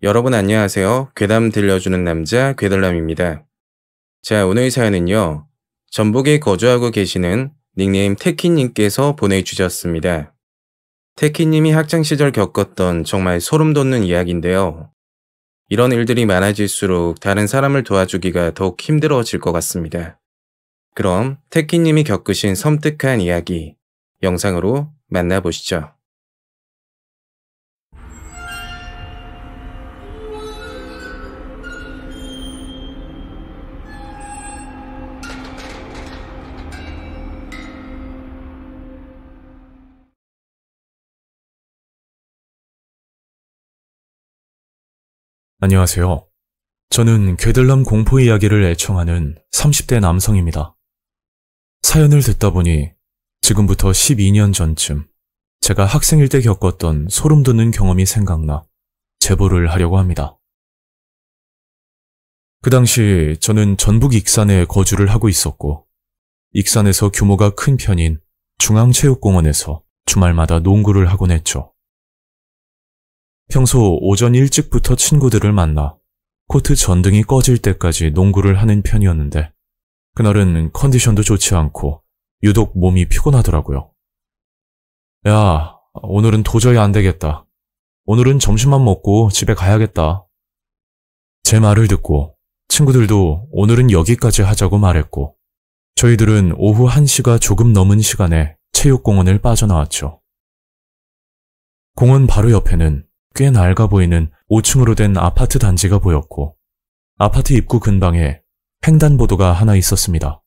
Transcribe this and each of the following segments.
여러분 안녕하세요. 괴담 들려주는 남자 괴덜남입니다. 자, 오늘 사연은요. 전북에 거주하고 계시는 닉네임 테키님께서 보내주셨습니다. 테키님이 학창시절 겪었던 정말 소름 돋는 이야기인데요. 이런 일들이 많아질수록 다른 사람을 도와주기가 더욱 힘들어질 것 같습니다. 그럼 테키님이 겪으신 섬뜩한 이야기 영상으로 만나보시죠. 안녕하세요. 저는 괴들남 공포 이야기를 애청하는 30대 남성입니다. 사연을 듣다 보니 지금부터 12년 전쯤 제가 학생일 때 겪었던 소름 돋는 경험이 생각나 제보를 하려고 합니다. 그 당시 저는 전북 익산에 거주를 하고 있었고, 익산에서 규모가 큰 편인 중앙체육공원에서 주말마다 농구를 하곤 했죠. 평소 오전 일찍부터 친구들을 만나 코트 전등이 꺼질 때까지 농구를 하는 편이었는데, 그날은 컨디션도 좋지 않고 유독 몸이 피곤하더라고요. 야, 오늘은 도저히 안 되겠다. 오늘은 점심만 먹고 집에 가야겠다. 제 말을 듣고 친구들도 오늘은 여기까지 하자고 말했고, 저희들은 오후 1시가 조금 넘은 시간에 체육공원을 빠져나왔죠. 공원 바로 옆에는 꽤 낡아 보이는 5층으로 된 아파트 단지가 보였고, 아파트 입구 근방에 횡단보도가 하나 있었습니다.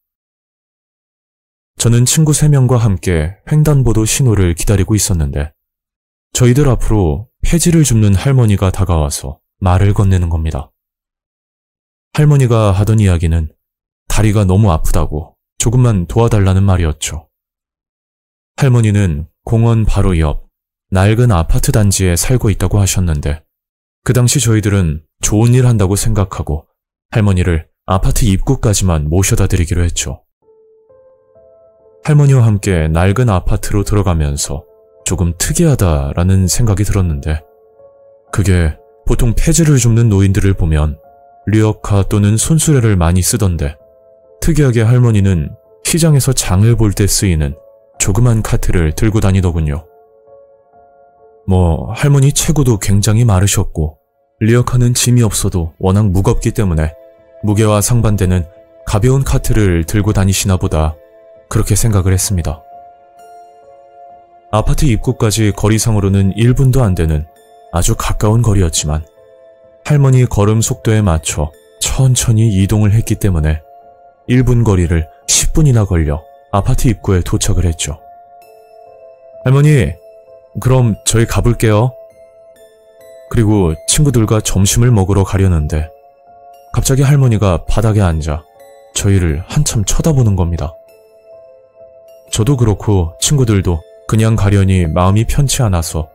저는 친구 3명과 함께 횡단보도 신호를 기다리고 있었는데, 저희들 앞으로 폐지를 줍는 할머니가 다가와서 말을 건네는 겁니다. 할머니가 하던 이야기는 다리가 너무 아프다고 조금만 도와달라는 말이었죠. 할머니는 공원 바로 옆 낡은 아파트 단지에 살고 있다고 하셨는데, 그 당시 저희들은 좋은 일 한다고 생각하고 할머니를 아파트 입구까지만 모셔다 드리기로 했죠. 할머니와 함께 낡은 아파트로 들어가면서 조금 특이하다라는 생각이 들었는데, 그게 보통 폐지를 줍는 노인들을 보면 리어카 또는 손수레를 많이 쓰던데, 특이하게 할머니는 시장에서 장을 볼 때 쓰이는 조그만 카트를 들고 다니더군요. 할머니 체구도 굉장히 마르셨고, 리어카는 짐이 없어도 워낙 무겁기 때문에 무게와 상반되는 가벼운 카트를 들고 다니시나 보다, 그렇게 생각을 했습니다. 아파트 입구까지 거리상으로는 1분도 안 되는 아주 가까운 거리였지만, 할머니 걸음 속도에 맞춰 천천히 이동을 했기 때문에 1분 거리를 10분이나 걸려 아파트 입구에 도착을 했죠. 할머니, 그럼 저희 가볼게요. 그리고 친구들과 점심을 먹으러 가려는데, 갑자기 할머니가 바닥에 앉아 저희를 한참 쳐다보는 겁니다. 저도 그렇고 친구들도 그냥 가려니 마음이 편치 않아서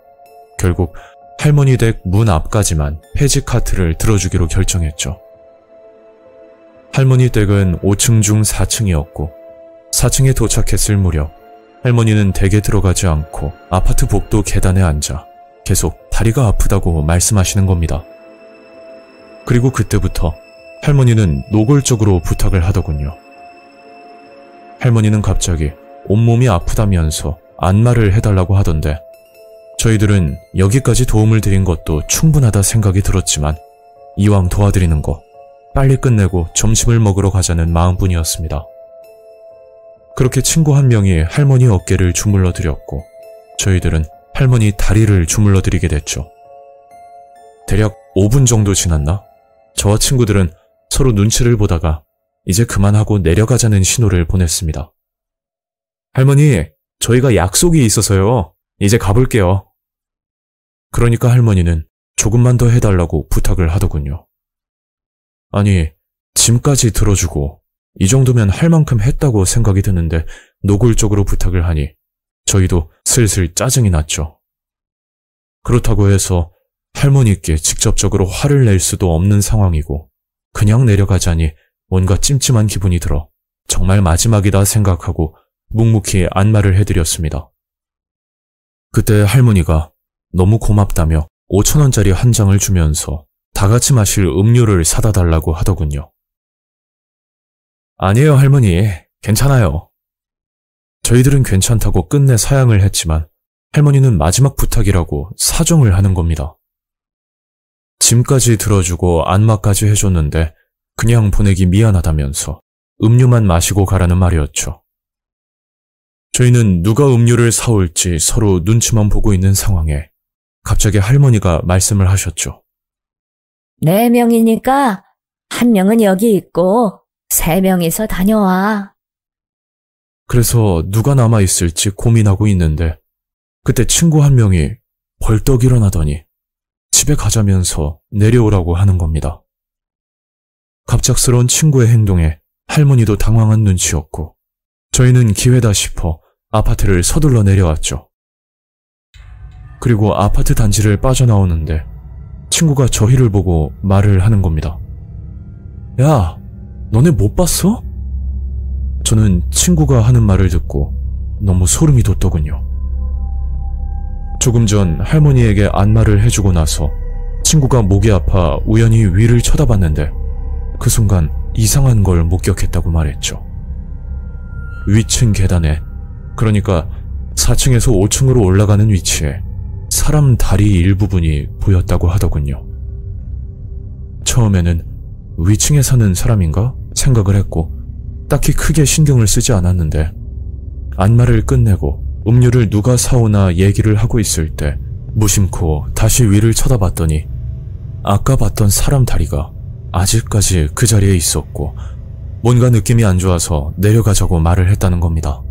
결국 할머니 댁 문 앞까지만 폐지 카트를 들어주기로 결정했죠. 할머니 댁은 5층 중 4층이었고, 4층에 도착했을 무렵 할머니는 댁에 들어가지 않고 아파트 복도 계단에 앉아 계속 다리가 아프다고 말씀하시는 겁니다. 그리고 그때부터 할머니는 노골적으로 부탁을 하더군요. 할머니는 갑자기 온몸이 아프다면서 안마를 해달라고 하던데, 저희들은 여기까지 도움을 드린 것도 충분하다 생각이 들었지만, 이왕 도와드리는 거 빨리 끝내고 점심을 먹으러 가자는 마음뿐이었습니다. 그렇게 친구 한 명이 할머니 어깨를 주물러 드렸고, 저희들은 할머니 다리를 주물러 드리게 됐죠. 대략 5분 정도 지났나? 저와 친구들은 서로 눈치를 보다가 이제 그만하고 내려가자는 신호를 보냈습니다. 할머니, 저희가 약속이 있어서요. 이제 가볼게요. 그러니까 할머니는 조금만 더 해달라고 부탁을 하더군요. 아니, 짐까지 들어주고 이 정도면 할 만큼 했다고 생각이 드는데 노골적으로 부탁을 하니 저희도 슬슬 짜증이 났죠. 그렇다고 해서 할머니께 직접적으로 화를 낼 수도 없는 상황이고, 그냥 내려가자니 뭔가 찜찜한 기분이 들어 정말 마지막이다 생각하고 묵묵히 안마를 해드렸습니다. 그때 할머니가 너무 고맙다며 5,000원짜리 한 장을 주면서 다 같이 마실 음료를 사다 달라고 하더군요. 아니에요, 할머니. 괜찮아요. 저희들은 괜찮다고 끝내 사양을 했지만 할머니는 마지막 부탁이라고 사정을 하는 겁니다. 짐까지 들어주고 안마까지 해줬는데 그냥 보내기 미안하다면서 음료만 마시고 가라는 말이었죠. 저희는 누가 음료를 사올지 서로 눈치만 보고 있는 상황에 갑자기 할머니가 말씀을 하셨죠. 4명이니까 1명은 여기 있고 3명이서 다녀와. 그래서 누가 남아있을지 고민하고 있는데 그때 친구 한 명이 벌떡 일어나더니 집에 가자면서 내려오라고 하는 겁니다. 갑작스러운 친구의 행동에 할머니도 당황한 눈치였고 저희는 기회다 싶어 아파트를 서둘러 내려왔죠. 그리고 아파트 단지를 빠져나오는데 친구가 저희를 보고 말을 하는 겁니다. 야, 너네 못 봤어? 저는 친구가 하는 말을 듣고 너무 소름이 돋더군요. 조금 전 할머니에게 안마를 해주고 나서 친구가 목이 아파 우연히 위를 쳐다봤는데 그 순간 이상한 걸 목격했다고 말했죠. 위층 계단에, 그러니까 4층에서 5층으로 올라가는 위치에 사람 다리 일부분이 보였다고 하더군요. 처음에는 위층에 사는 사람인가 생각을 했고 딱히 크게 신경을 쓰지 않았는데 안마를 끝내고 음료를 누가 사오나 얘기를 하고 있을 때 무심코 다시 위를 쳐다봤더니 아까 봤던 사람 다리가 아직까지 그 자리에 있었고 뭔가 느낌이 안 좋아서 내려가자고 말을 했다는 겁니다.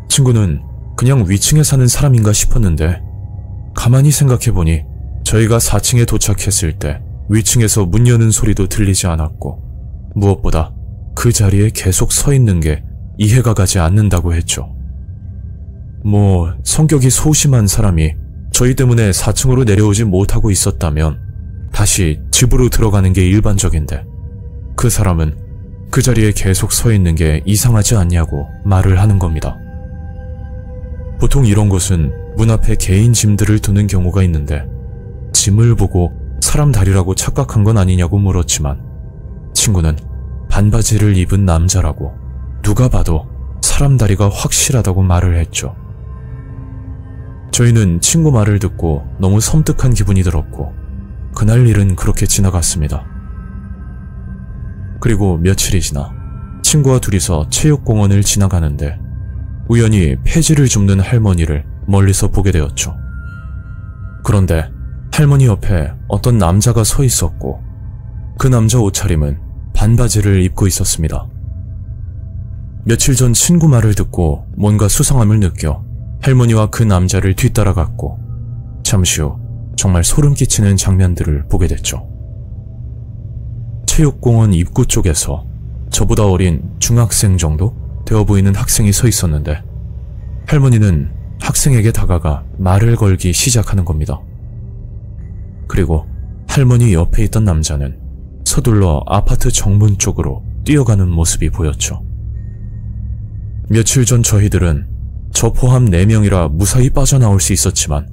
친구는 그냥 위층에 사는 사람인가 싶었는데 가만히 생각해보니 저희가 4층에 도착했을 때 위층에서 문 여는 소리도 들리지 않았고 무엇보다 그 자리에 계속 서 있는 게 이해가 가지 않는다고 했죠. 뭐 성격이 소심한 사람이 저희 때문에 4층으로 내려오지 못하고 있었다면 다시 집으로 들어가는 게 일반적인데 그 사람은 그 자리에 계속 서 있는 게 이상하지 않냐고 말을 하는 겁니다. 보통 이런 곳은 문 앞에 개인 짐들을 두는 경우가 있는데 짐을 보고 사람 다리라고 착각한 건 아니냐고 물었지만 친구는 반바지를 입은 남자라고 누가 봐도 사람 다리가 확실하다고 말을 했죠. 저희는 친구 말을 듣고 너무 섬뜩한 기분이 들었고 그날 일은 그렇게 지나갔습니다. 그리고 며칠이 지나 친구와 둘이서 체육공원을 지나가는데 우연히 폐지를 줍는 할머니를 멀리서 보게 되었죠. 그런데 할머니 옆에 어떤 남자가 서 있었고 그 남자 옷차림은 반바지를 입고 있었습니다. 며칠 전 친구 말을 듣고 뭔가 수상함을 느껴 할머니와 그 남자를 뒤따라갔고 잠시 후 정말 소름 끼치는 장면들을 보게 됐죠. 체육공원 입구 쪽에서 저보다 어린 중학생 정도 되어 보이는 학생이 서 있었는데 할머니는 학생에게 다가가 말을 걸기 시작하는 겁니다. 그리고 할머니 옆에 있던 남자는 서둘러 아파트 정문 쪽으로 뛰어가는 모습이 보였죠. 며칠 전 저희들은 저 포함 4명이라 무사히 빠져나올 수 있었지만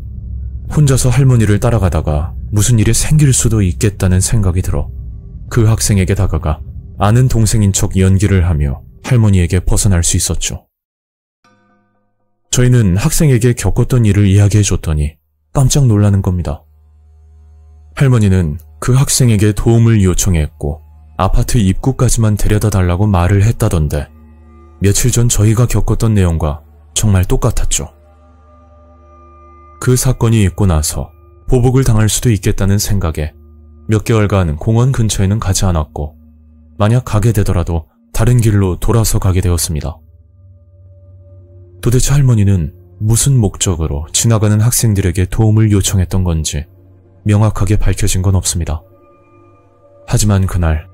혼자서 할머니를 따라가다가 무슨 일이 생길 수도 있겠다는 생각이 들어 그 학생에게 다가가 아는 동생인 척 연기를 하며 할머니에게 벗어날 수 있었죠. 저희는 학생에게 겪었던 일을 이야기해줬더니 깜짝 놀라는 겁니다. 할머니는 그 학생에게 도움을 요청했고 아파트 입구까지만 데려다 달라고 말을 했다던데 며칠 전 저희가 겪었던 내용과 정말 똑같았죠. 그 사건이 있고 나서 보복을 당할 수도 있겠다는 생각에 몇 개월간 공원 근처에는 가지 않았고 만약 가게 되더라도 다른 길로 돌아서 가게 되었습니다. 도대체 할머니는 무슨 목적으로 지나가는 학생들에게 도움을 요청했던 건지 명확하게 밝혀진 건 없습니다. 하지만 그날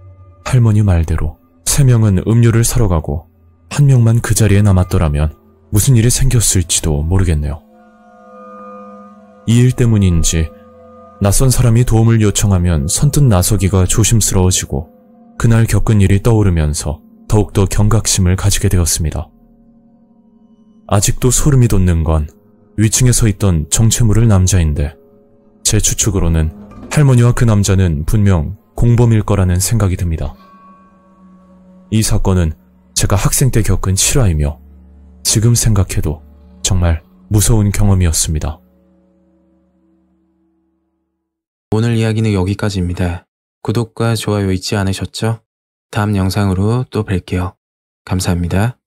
할머니 말대로 3명은 음료를 사러 가고 1명만 그 자리에 남았더라면 무슨 일이 생겼을지도 모르겠네요. 이 일 때문인지 낯선 사람이 도움을 요청하면 선뜻 나서기가 조심스러워지고 그날 겪은 일이 떠오르면서 더욱더 경각심을 가지게 되었습니다. 아직도 소름이 돋는 건 위층에 서 있던 정체모를 남자인데 제 추측으로는 할머니와 그 남자는 분명 공범일 거라는 생각이 듭니다. 이 사건은 제가 학생 때 겪은 실화이며 지금 생각해도 정말 무서운 경험이었습니다. 오늘 이야기는 여기까지입니다. 구독과 좋아요 잊지 않으셨죠? 다음 영상으로 또 뵐게요. 감사합니다.